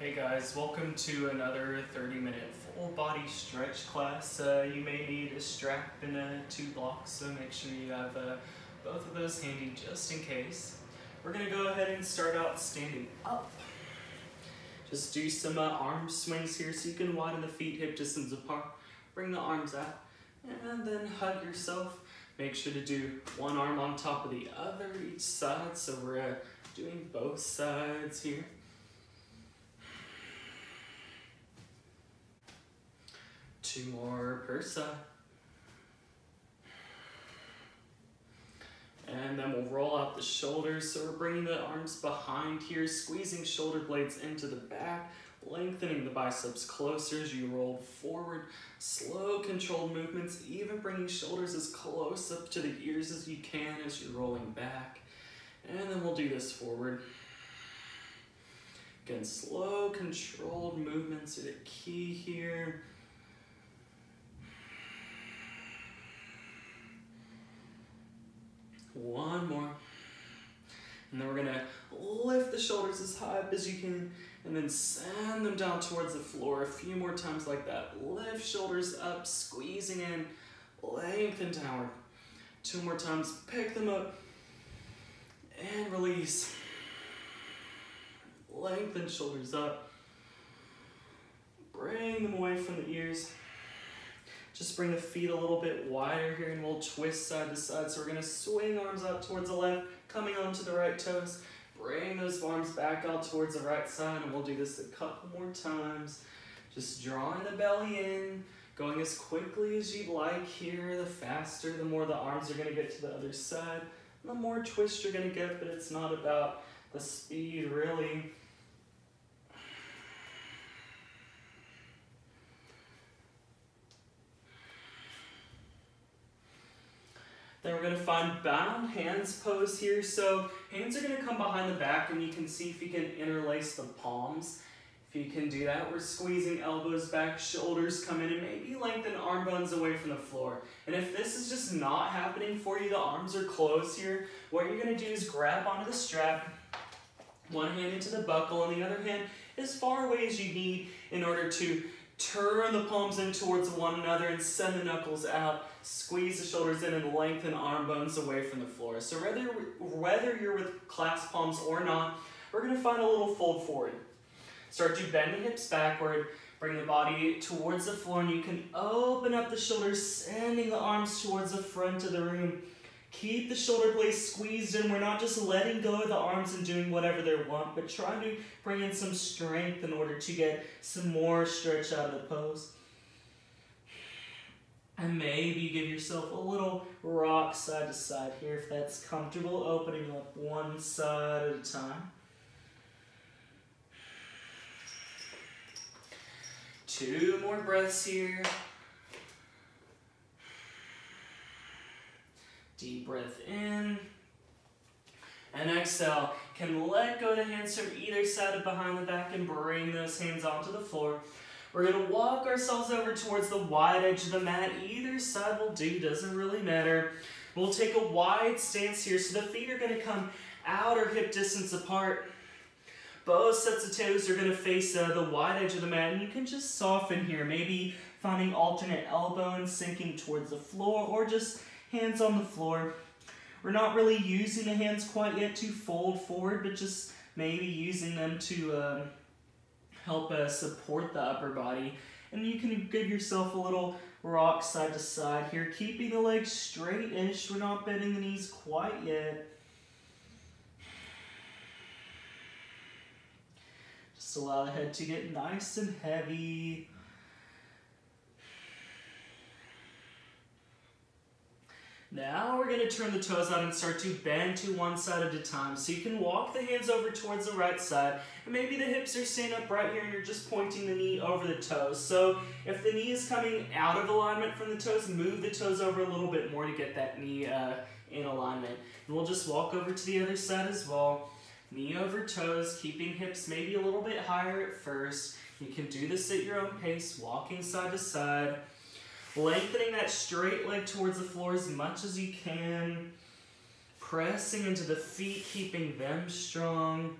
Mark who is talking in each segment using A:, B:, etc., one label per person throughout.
A: Hey guys, welcome to another 30-minute full body stretch class. You may need a strap and 2 blocks, so make sure you have both of those handy just in case. We're going to go ahead and start out standing up. Just do some arm swings here so you can widen the feet hip distance apart. Bring the arms out and then hug yourself. Make sure to do one arm on top of the other each side, so we're doing both sides here. Two more per side. And then we'll roll out the shoulders. So we're bringing the arms behind here, squeezing shoulder blades into the back, lengthening the biceps closer as you roll forward. Slow, controlled movements, even bringing shoulders as close up to the ears as you can as you're rolling back. And then we'll do this forward. Again, slow, controlled movements are the key here. One more. And then we're gonna lift the shoulders as high up as you can and then send them down towards the floor a few more times like that. Lift shoulders up, squeezing in, lengthen downward. 2 more times, pick them up and release. Lengthen shoulders up. Bring them away from the ears. Just bring the feet a little bit wider here and we'll twist side to side. So we're gonna swing arms out towards the left, coming onto the right toes. Bring those arms back out towards the right side and we'll do this a couple more times. Just drawing the belly in, going as quickly as you'd like here. The faster, the more the arms are gonna get to the other side. The more twist you're gonna get, but it's not about the speed really. Then we're going to find bound hands pose here. So hands are going to come behind the back and you can see if you can interlace the palms. If you can do that, we're squeezing elbows back, shoulders come in, and maybe lengthen arm bones away from the floor. And if this is just not happening for you, the arms are closed here, what you're going to do is grab onto the strap, one hand into the buckle and the other hand as far away as you need in order to turn the palms in towards one another and send the knuckles out. Squeeze the shoulders in and lengthen arm bones away from the floor. So whether you're with clasped palms or not, we're going to find a little fold forward. Start to bend the hips backward. Bring the body towards the floor and you can open up the shoulders, sending the arms towards the front of the room. Keep the shoulder blades squeezed in. We're not just letting go of the arms and doing whatever they want, but trying to bring in some strength in order to get some more stretch out of the pose. And maybe give yourself a little rock side to side here if that's comfortable, opening up one side at a time. 2 more breaths here. Deep breath in. And exhale. Can let go of the hands from either side of behind the back and bring those hands onto the floor. We're going to walk ourselves over towards the wide edge of the mat. Either side will do, doesn't really matter. We'll take a wide stance here, so the feet are going to come outer hip distance apart. Both sets of toes are going to face the wide edge of the mat, and you can just soften here, maybe finding alternate elbow and sinking towards the floor, or just hands on the floor. We're not really using the hands quite yet to fold forward, but just maybe using them to help support the upper body. And you can give yourself a little rock side to side here, keeping the legs straight-ish. We're not bending the knees quite yet. Just allow the head to get nice and heavy. Now we're going to turn the toes out and start to bend to one side at a time. So you can walk the hands over towards the right side. And maybe the hips are staying up right here and you're just pointing the knee over the toes. So if the knee is coming out of alignment from the toes, move the toes over a little bit more to get that knee in alignment. And we'll just walk over to the other side as well. Knee over toes, keeping hips maybe a little bit higher at first. You can do this at your own pace, walking side to side. Lengthening that straight leg towards the floor as much as you can. Pressing into the feet, keeping them strong.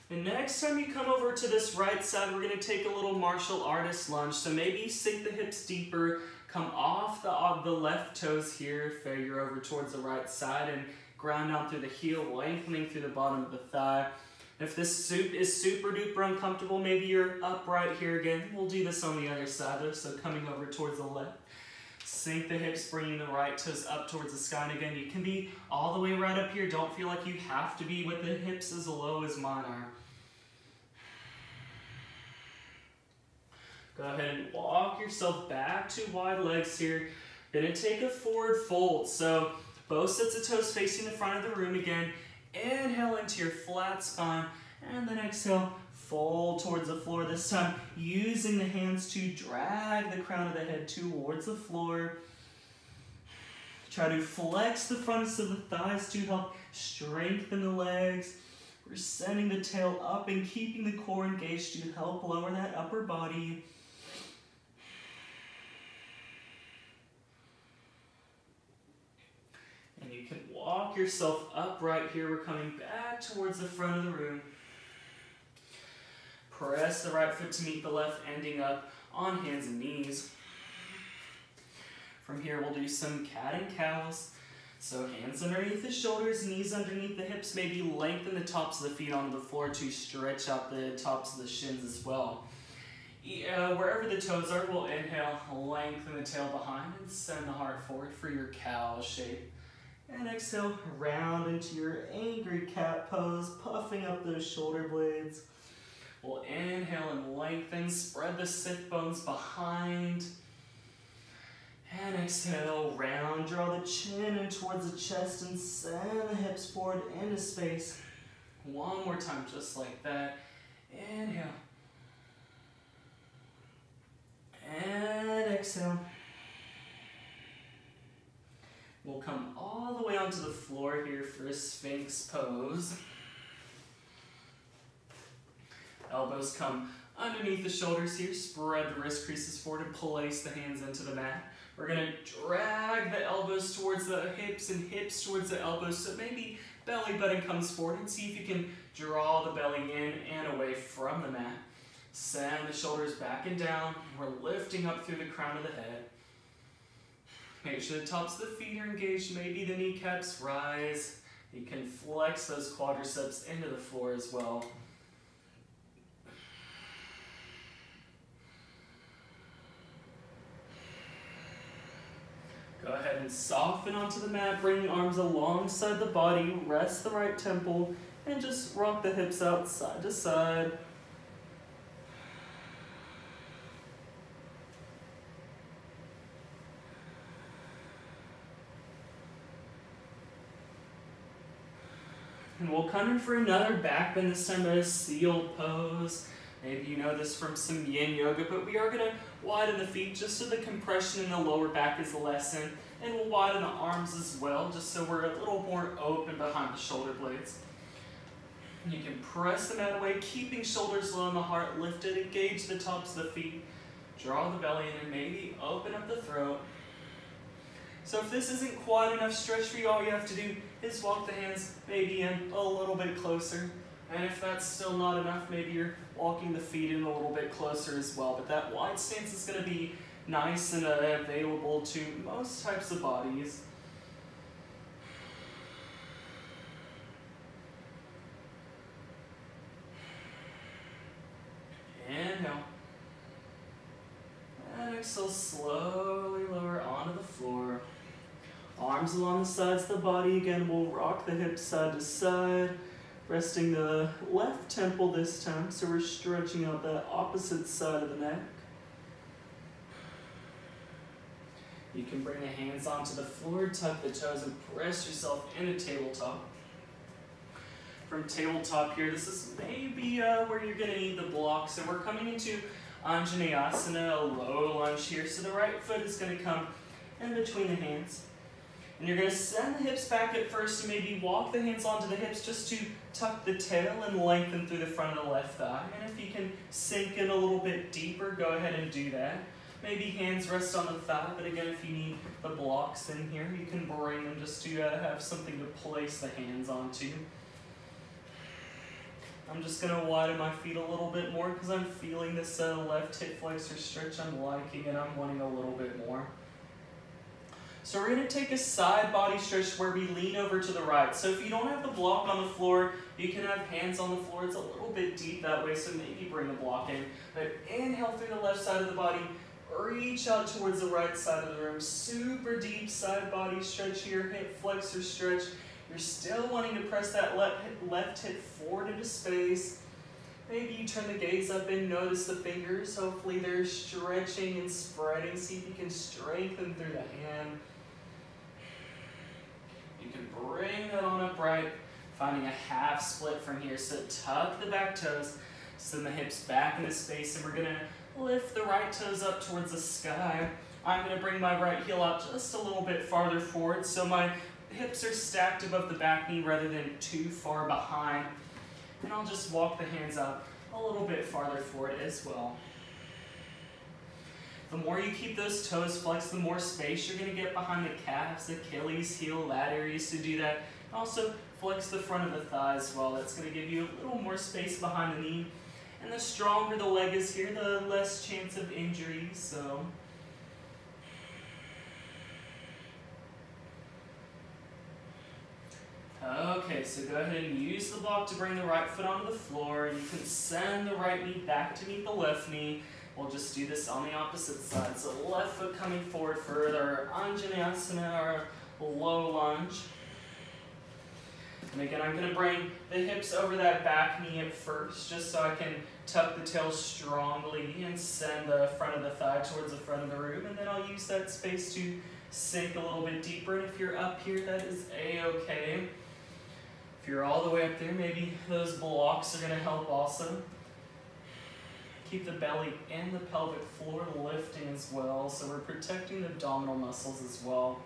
A: And next time you come over to this right side, we're going to take a little martial artist lunge. So maybe sink the hips deeper, come off the left toes here, figure over towards the right side, and ground down through the heel, lengthening through the bottom of the thigh. If this suit is super duper uncomfortable, maybe you're upright here again. We'll do this on the other side though, so coming over towards the left. Sink the hips, bringing the right toes up towards the sky. And again, you can be all the way right up here. Don't feel like you have to be with the hips as low as mine are. Go ahead and walk yourself back to wide legs here. You're gonna take a forward fold. So both sets of toes facing the front of the room again. Inhale into your flat spine, and then exhale, fold towards the floor. This time, using the hands to drag the crown of the head towards the floor. Try to flex the fronts of the thighs to help strengthen the legs. We're sending the tail up and keeping the core engaged to help lower that upper body. And you can walk yourself upright here. We're coming back towards the front of the room. Press the right foot to meet the left, ending up on hands and knees. From here, we'll do some cat and cows. So hands underneath the shoulders, knees underneath the hips. Maybe lengthen the tops of the feet onto the floor to stretch out the tops of the shins as well. Wherever the toes are, we'll inhale, lengthen the tail behind, and send the heart forward for your cow shape. And exhale, round into your angry cat pose, puffing up those shoulder blades. We'll inhale and lengthen, spread the sit bones behind. And exhale, round, draw the chin in towards the chest and send the hips forward into space. One more time, just like that. Inhale. And exhale. We'll come all the way onto the floor here for a Sphinx pose. Elbows come underneath the shoulders here. Spread the wrist creases forward and place the hands into the mat. We're going to drag the elbows towards the hips and hips towards the elbows. So maybe belly button comes forward, and see if you can draw the belly in and away from the mat. Send the shoulders back and down. We're lifting up through the crown of the head. Make sure the tops of the feet are engaged. Maybe the kneecaps rise. You can flex those quadriceps into the floor as well. Go ahead and soften onto the mat, bring the arms alongside the body, rest the right temple, and just rock the hips out side to side. And we'll come in for another back bend, this time a seal pose. Maybe you know this from some yin yoga, but we are going to widen the feet just so the compression in the lower back is lessened. And we'll widen the arms as well, just so we're a little more open behind the shoulder blades. You can press the mat away, keeping shoulders low and the heart lifted. Engage the tops of the feet. Draw the belly in and maybe open up the throat. So if this isn't quite enough stretch for you, all you have to do is walk the hands maybe in a little bit closer. And if that's still not enough, maybe you're walking the feet in a little bit closer as well. But that wide stance is going to be nice and available to most types of bodies. Inhale. And exhale, slowly lower onto the floor. Arms along the sides of the body. Again, we'll rock the hips side to side. Resting the left temple this time, so we're stretching out the opposite side of the neck. You can bring the hands onto the floor, tuck the toes, and press yourself into tabletop. From tabletop here, this is maybe where you're going to need the block. So we're coming into Anjaneyasana, a low lunge here. So the right foot is going to come in between the hands. And you're going to send the hips back at first and maybe walk the hands onto the hips just to tuck the tail and lengthen through the front of the left thigh. And if you can sink in a little bit deeper, go ahead and do that. Maybe hands rest on the thigh, but again, if you need the blocks in here, you can bring them just to have something to place the hands onto. I'm just going to widen my feet a little bit more because I'm feeling this left hip flexor stretch. I'm liking it. I'm wanting a little bit more. So we're going to take a side body stretch where we lean over to the right. So if you don't have the block on the floor, you can have hands on the floor. It's a little bit deep that way, so maybe bring the block in. But inhale through the left side of the body. Reach out towards the right side of the room. Super deep side body stretch here, hip flexor stretch. You're still wanting to press that left hip forward into space. Maybe you turn the gaze up and notice the fingers. Hopefully they're stretching and spreading. See if you can strengthen through the hand. You can bring that on upright, finding a half split from here. So tuck the back toes, send the hips back into space, and we're gonna lift the right toes up towards the sky. I'm gonna bring my right heel out just a little bit farther forward so my hips are stacked above the back knee rather than too far behind. And I'll just walk the hands out a little bit farther forward as well. The more you keep those toes flexed, the more space you're going to get behind the calves, Achilles heel, that areas to do that. Also, flex the front of the thigh as well. That's going to give you a little more space behind the knee. And the stronger the leg is here, the less chance of injury. So, okay, so go ahead and use the block to bring the right foot onto the floor. You can send the right knee back to meet the left knee. We'll just do this on the opposite side. So left foot coming forward further, Anjaneyasana, or low lunge. And again, I'm going to bring the hips over that back knee at first, just so I can tuck the tail strongly and send the front of the thigh towards the front of the room. And then I'll use that space to sink a little bit deeper. And if you're up here, that is a-okay. If you're all the way up there, maybe those blocks are going to help also. Keep the belly and the pelvic floor lifting as well, so we're protecting the abdominal muscles as well.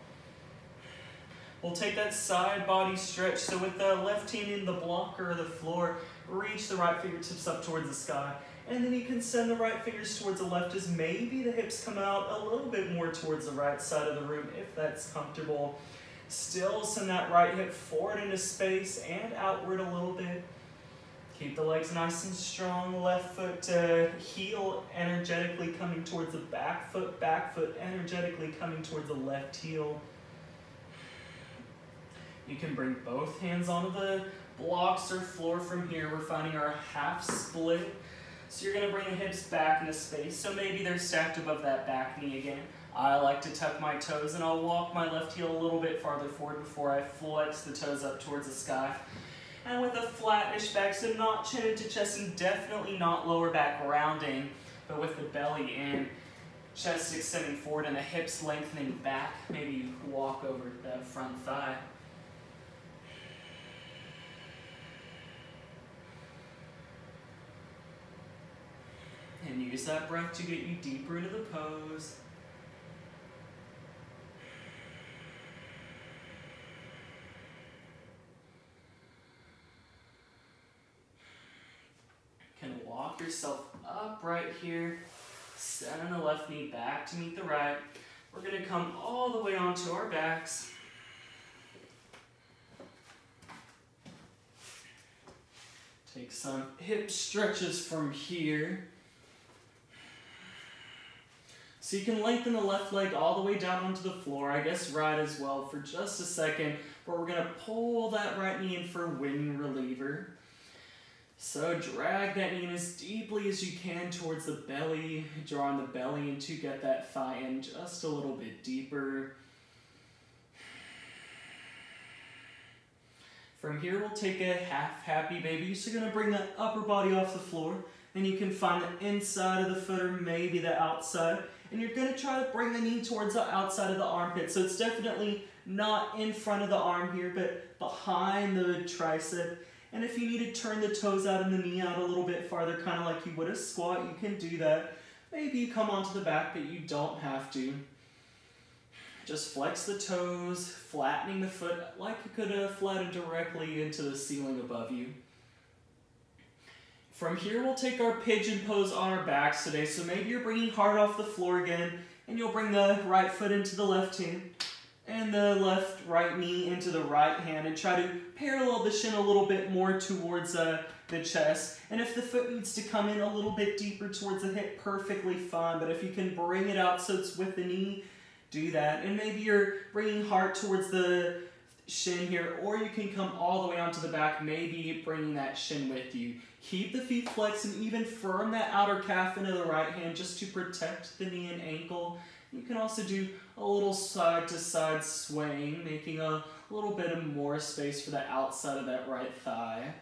A: We'll take that side body stretch, so with the left hand in the blocker or the floor, reach the right fingertips up towards the sky, and then you can send the right fingers towards the left as maybe the hips come out a little bit more towards the right side of the room if that's comfortable. Still send that right hip forward into space and outward a little bit. Keep the legs nice and strong. Left foot heel energetically coming towards the back foot energetically coming towards the left heel. You can bring both hands onto the blocks or floor from here. We're finding our half split. So you're going to bring the hips back into space. So maybe they're stacked above that back knee again. I like to tuck my toes, and I'll walk my left heel a little bit farther forward before I flex the toes up towards the sky. And with a flattish back, so not chin into chest and definitely not lower back rounding, but with the belly in, chest extending forward and the hips lengthening back. Maybe you walk over that front thigh. And use that breath to get you deeper into the pose. Can walk yourself up right here, sending the left knee back to meet the right. We're going to come all the way onto our backs. Take some hip stretches from here. So you can lengthen the left leg all the way down onto the floor, I guess right as well for just a second, but we're going to pull that right knee in for wing reliever. So drag that knee in as deeply as you can towards the belly, drawing the belly in to get that thigh in just a little bit deeper. From here, we'll take a half happy baby. So you're going to bring that upper body off the floor, and you can find the inside of the foot or maybe the outside. And you're going to try to bring the knee towards the outside of the armpit. So it's definitely not in front of the arm here, but behind the tricep. And if you need to turn the toes out and the knee out a little bit farther, kind of like you would a squat, you can do that. Maybe you come onto the back, but you don't have to. Just flex the toes, flattening the foot like you could have flattened directly into the ceiling above you. From here, we'll take our pigeon pose on our backs today. So maybe you're bringing hard off the floor again, and you'll bring the right foot into the left hand. and the right knee into the right hand, and try to parallel the shin a little bit more towards the chest. And if the foot needs to come in a little bit deeper towards the hip, perfectly fine. But if you can bring it out so it's with the knee, do that. And maybe you're bringing heart towards the shin here, or you can come all the way onto the back, maybe bringing that shin with you. Keep the feet flexed and even firm that outer calf into the right hand just to protect the knee and ankle. You can also do a little side to side swaying, making a little bit of more space for the outside of that right thigh.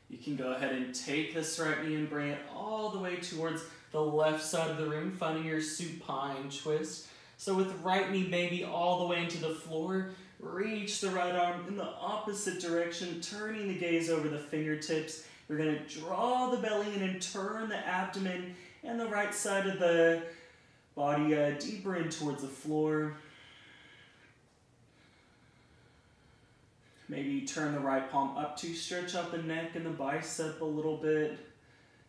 A: You can go ahead and take this right knee and bring it all the way towards the left side of the room, finding your supine twist. So with the right knee maybe all the way into the floor, reach the right arm in the opposite direction, turning the gaze over the fingertips. We're going to draw the belly in and turn the abdomen and the right side of the body deeper in towards the floor. Maybe turn the right palm up to stretch out the neck and the bicep a little bit.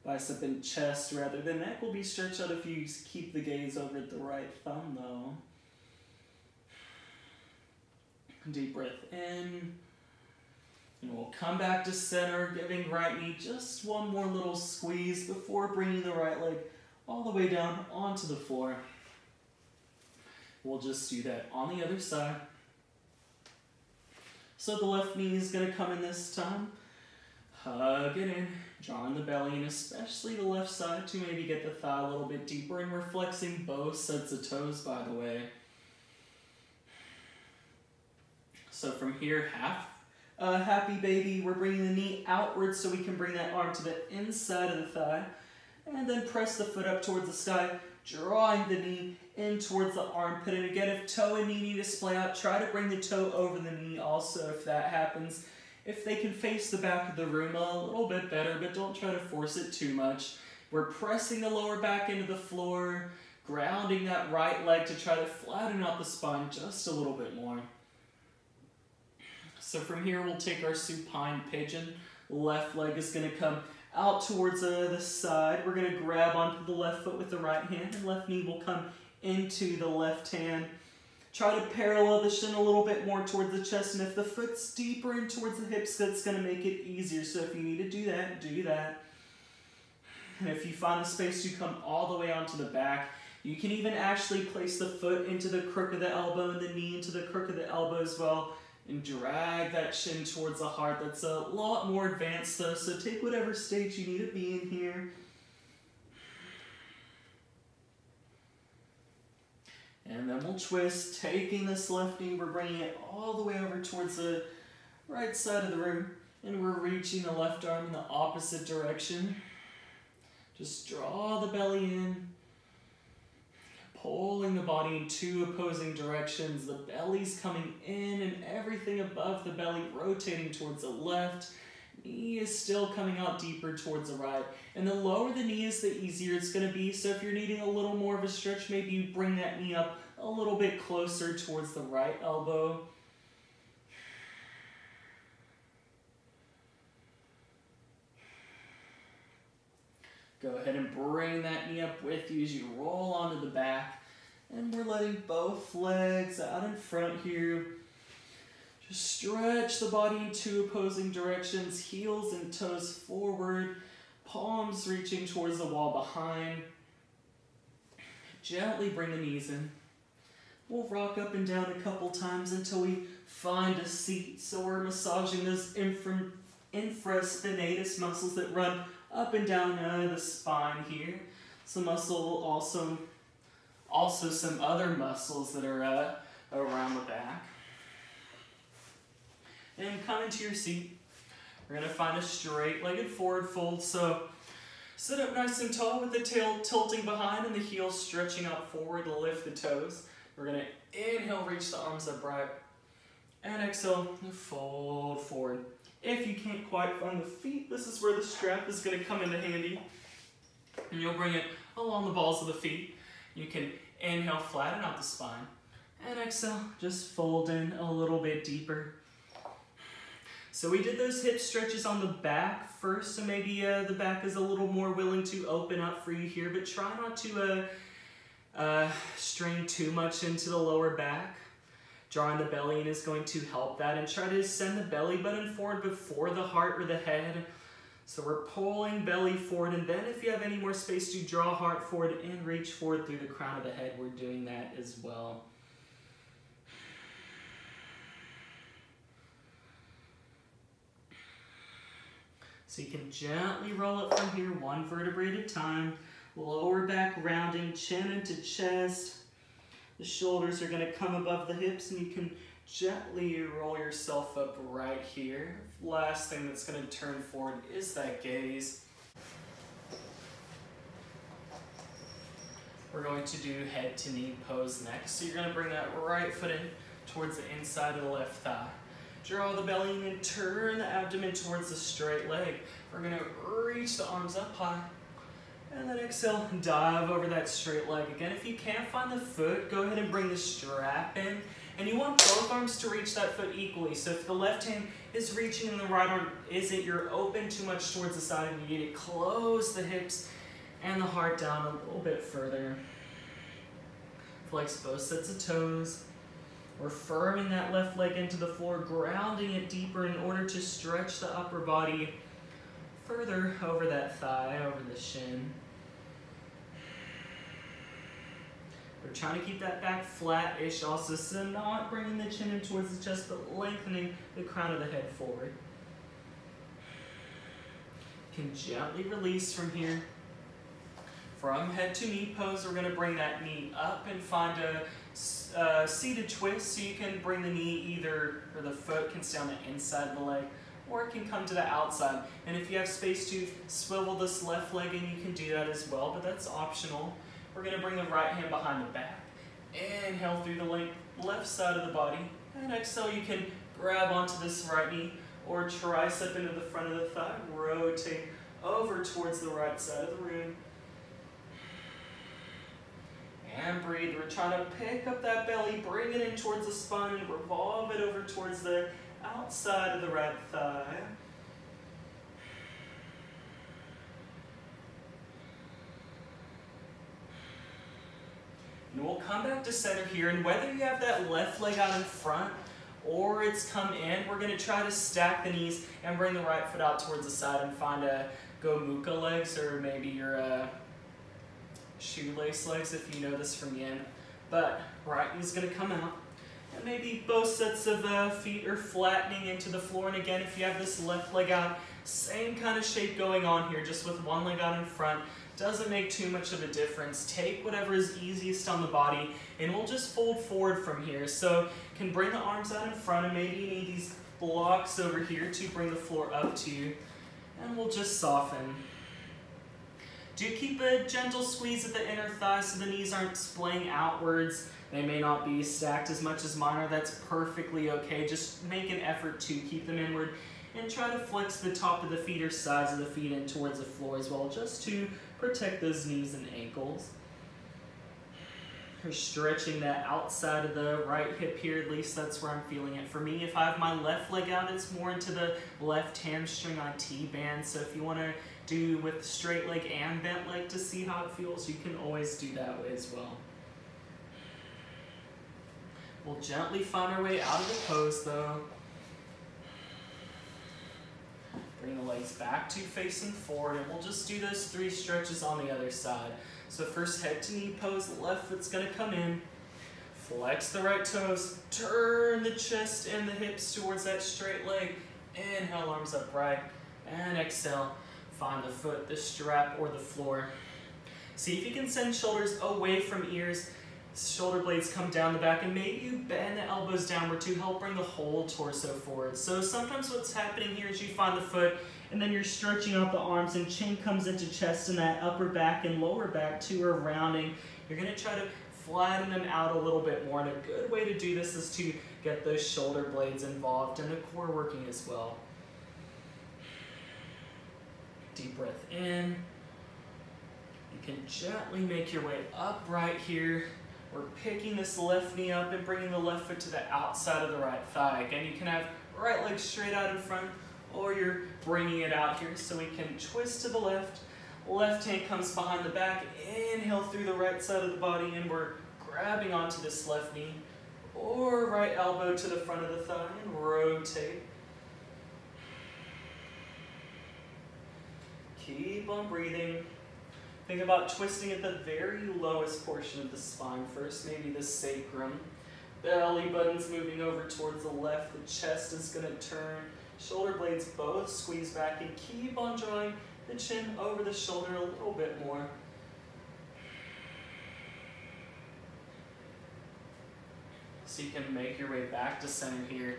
A: Bicep and chest rather. The neck will be stretched out if you keep the gaze over at the right thumb though. Deep breath in. And we'll come back to center, giving right knee just one more little squeeze before bringing the right leg all the way down onto the floor. We'll just do that on the other side. So the left knee is going to come in this time. Hug it in, drawing the belly in, especially the left side to maybe get the thigh a little bit deeper, and we're flexing both sets of toes, by the way. So from here, happy baby, we're bringing the knee outwards so we can bring that arm to the inside of the thigh, and then press the foot up towards the sky, drawing the knee in towards the armpit. And again, if toe and knee need to splay out, try to bring the toe over the knee also if that happens. If they can face the back of the room a little bit better, but don't try to force it too much. We're pressing the lower back into the floor, grounding that right leg to try to flatten out the spine just a little bit more. So from here, we'll take our supine pigeon. Left leg is going to come out towards the side. We're going to grab onto the left foot with the right hand, and left knee will come into the left hand. Try to parallel the shin a little bit more towards the chest, and if the foot's deeper in towards the hips, that's going to make it easier. So if you need to do that, do that. And if you find the space to come all the way onto the back, you can even actually place the foot into the crook of the elbow and the knee into the crook of the elbow as well, and drag that shin towards the heart. That's a lot more advanced though, so take whatever stage you need to be in here. And then we'll twist, taking this left knee, we're bringing it all the way over towards the right side of the room, and we're reaching the left arm in the opposite direction. Just draw the belly in, pulling the body in two opposing directions. The belly's coming in and everything above the belly rotating towards the left. Knee is still coming out deeper towards the right. And the lower the knee is, the easier it's going to be. So if you're needing a little more of a stretch, maybe you bring that knee up a little bit closer towards the right elbow. Go ahead and bring that knee up with you as you roll onto the back. And we're letting both legs out in front here. Just stretch the body in two opposing directions, heels and toes forward, palms reaching towards the wall behind. Gently bring the knees in. We'll rock up and down a couple times until we find a seat. So we're massaging those infraspinatus muscles that run up and down the spine here. Some muscle also some other muscles that are around the back. And come into your seat. We're going to find a straight-legged forward fold. So sit up nice and tall with the tail tilting behind and the heels stretching out forward to lift the toes. We're going to inhale, reach the arms upright. And exhale, fold forward. If you can't quite find the feet, this is where the strap is going to come into handy. And you'll bring it along the balls of the feet. You can inhale, flatten out the spine. And exhale, just fold in a little bit deeper. So we did those hip stretches on the back first, so maybe the back is a little more willing to open up for you here, but try not to strain too much into the lower back. Drawing the belly in is going to help that, and try to send the belly button forward before the heart or the head. So we're pulling belly forward, and then if you have any more space to draw heart forward and reach forward through the crown of the head, we're doing that as well. So you can gently roll it from here, one vertebrae at a time. Lower back rounding, chin into chest. The shoulders are going to come above the hips, and you can gently roll yourself up right here. Last thing that's going to turn forward is that gaze. We're going to do head to knee pose next. So you're going to bring that right foot in towards the inside of the left thigh. Draw the belly in and turn the abdomen towards the straight leg. We're going to reach the arms up high. And then exhale, dive over that straight leg. Again, if you can't find the foot, go ahead and bring the strap in. And you want both arms to reach that foot equally. So if the left hand is reaching and the right arm isn't, you're open too much towards the side, and you need to close the hips and the heart down a little bit further. Flex both sets of toes. We're firming that left leg into the floor, grounding it deeper in order to stretch the upper body further over that thigh, over the shin. We're trying to keep that back flat-ish also, so not bringing the chin in towards the chest, but lengthening the crown of the head forward. You can gently release from here. From head to knee pose, we're going to bring that knee up and find a seated twist, so you can bring the knee either, or the foot can stay on the inside of the leg, or it can come to the outside. And if you have space to swivel this left leg in, you can do that as well, but that's optional. We're going to bring the right hand behind the back. Inhale through the left side of the body, and exhale, you can grab onto this right knee, or tricep into the front of the thigh, rotate over towards the right side of the room. And breathe. We're trying to pick up that belly, bring it in towards the spine, and revolve it over towards the outside of the right thigh. And we'll come back to center here, and whether you have that left leg out in front or it's come in, we're going to try to stack the knees and bring the right foot out towards the side and find a Gomukhya legs, or maybe your shoelace legs if you know this from yin. But right knee's going to come out, and maybe both sets of feet are flattening into the floor. And again, if you have this left leg out, same kind of shape going on here, just with one leg out in front. Doesn't make too much of a difference. Take whatever is easiest on the body, and we'll just fold forward from here. So can bring the arms out in front, and maybe you need these blocks over here to bring the floor up to you, and we'll just soften. Do keep a gentle squeeze at the inner thigh so the knees aren't splaying outwards. They may not be stacked as much as mine are. That's perfectly okay. Just make an effort to keep them inward, and try to flex the top of the feet or sides of the feet in towards the floor as well, just to protect those knees and ankles. We're stretching that outside of the right hip here, at least that's where I'm feeling it. For me, if I have my left leg out, it's more into the left hamstring on T-band. So if you want to do with straight leg and bent leg to see how it feels, you can always do that way as well. We'll gently find our way out of the pose though. Bring the legs back to facing forward, and we'll just do those 3 stretches on the other side. So first, head to knee pose, the left foot's gonna come in. Flex the right toes, turn the chest and the hips towards that straight leg. Inhale, arms upright, and exhale. Find the foot, the strap, or the floor. See if you can send shoulders away from ears. Shoulder blades come down the back, and maybe you bend the elbows downward to help bring the whole torso forward. So sometimes what's happening here is you find the foot, and then you're stretching out the arms, and chin comes into chest, and that upper back and lower back too are rounding. You're going to try to flatten them out a little bit more, and a good way to do this is to get those shoulder blades involved and the core working as well. Deep breath in. You can gently make your way upright here. We're picking this left knee up and bringing the left foot to the outside of the right thigh. Again, you can have right leg straight out in front, or you're bringing it out here so we can twist to the left. Left hand comes behind the back, inhale through the right side of the body, and we're grabbing onto this left knee, or right elbow to the front of the thigh, and rotate. Keep on breathing. Think about twisting at the very lowest portion of the spine first, maybe the sacrum. Belly button's moving over towards the left, the chest is going to turn, shoulder blades both squeeze back, and keep on drawing the chin over the shoulder a little bit more. So you can make your way back to center here.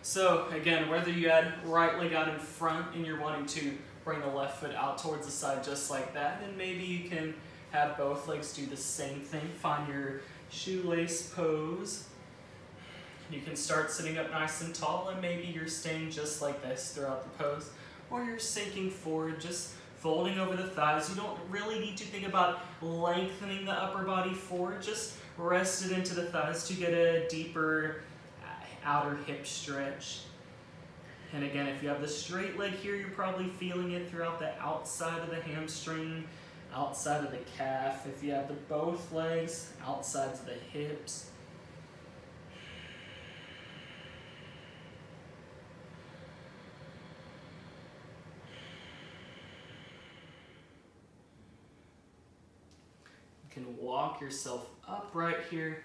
A: So again, whether you had right leg out in front and you're wanting to bring the left foot out towards the side just like that, and maybe you can have both legs do the same thing. Find your shoelace pose. You can start sitting up nice and tall, and maybe you're staying just like this throughout the pose, or you're sinking forward, just folding over the thighs. You don't really need to think about lengthening the upper body forward, just rest it into the thighs to get a deeper outer hip stretch. And again, if you have the straight leg here, you're probably feeling it throughout the outside of the hamstring, outside of the calf. If you have the both legs, outsides of the hips. You can walk yourself upright here,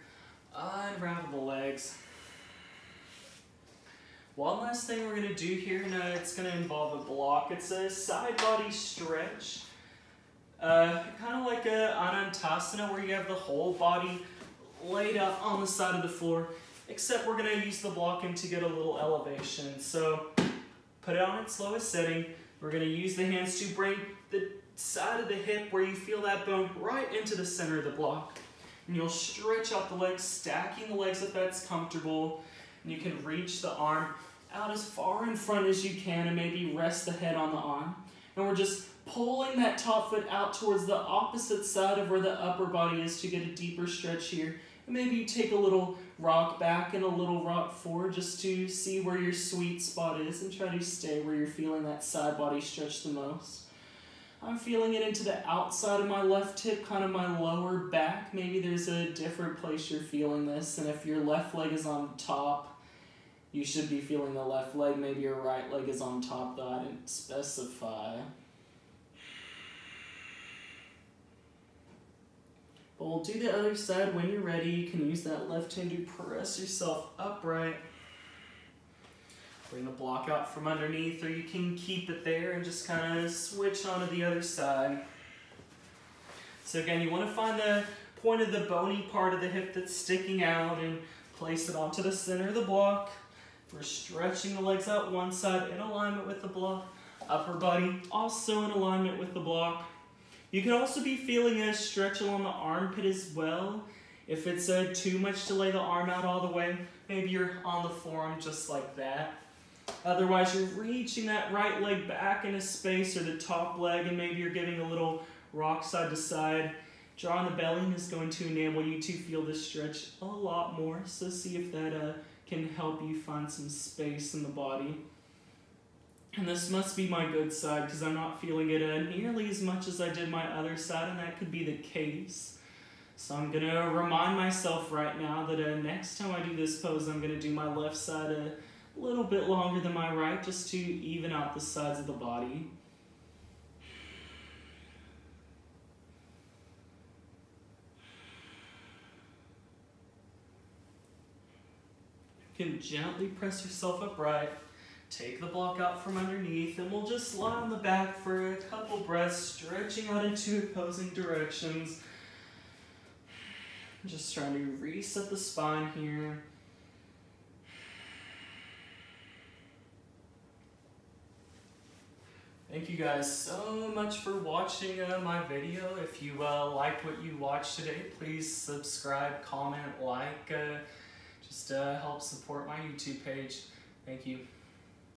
A: unravel the legs. One last thing we're going to do here, and it's going to involve a block. It's a side body stretch, kind of like a Anantasana, where you have the whole body laid out on the side of the floor, except we're going to use the blocking to get a little elevation. So put it on its lowest setting. We're going to use the hands to bring the side of the hip where you feel that bone right into the center of the block. And you'll stretch out the legs, stacking the legs if that's comfortable. And you can reach the arm out as far in front as you can and maybe rest the head on the arm. And we're just pulling that top foot out towards the opposite side of where the upper body is to get a deeper stretch here. And maybe you take a little rock back and a little rock forward just to see where your sweet spot is and try to stay where you're feeling that side body stretch the most. I'm feeling it into the outside of my left hip, kind of my lower back. Maybe there's a different place you're feeling this, and if your left leg is on top, you should be feeling the left leg. Maybe your right leg is on top, though I didn't specify. But we'll do the other side when you're ready. You can use that left hand to press yourself upright. Bring the block out from underneath, or you can keep it there and just kind of switch onto the other side. So again, you want to find the point of the bony part of the hip that's sticking out and place it onto the center of the block. We're stretching the legs out one side in alignment with the block. Upper body also in alignment with the block. You can also be feeling a stretch along the armpit as well. If it's too much to lay the arm out all the way, maybe you're on the forearm just like that. Otherwise, you're reaching that right leg back into space, or the top leg, and maybe you're giving a little rock side to side. Drawing the belly is going to enable you to feel this stretch a lot more. So see if that can help you find some space in the body. And this must be my good side because I'm not feeling it nearly as much as I did my other side, and that could be the case. So I'm going to remind myself right now that next time I do this pose, I'm going to do my left side a little bit longer than my right, just to even out the sides of the body. You can gently press yourself upright, take the block out from underneath, and we'll just lie on the back for a couple breaths, stretching out into opposing directions. Just trying to reset the spine here. Thank you guys so much for watching my video. If you liked what you watched today, please subscribe, comment, like, just help support my YouTube page. Thank you.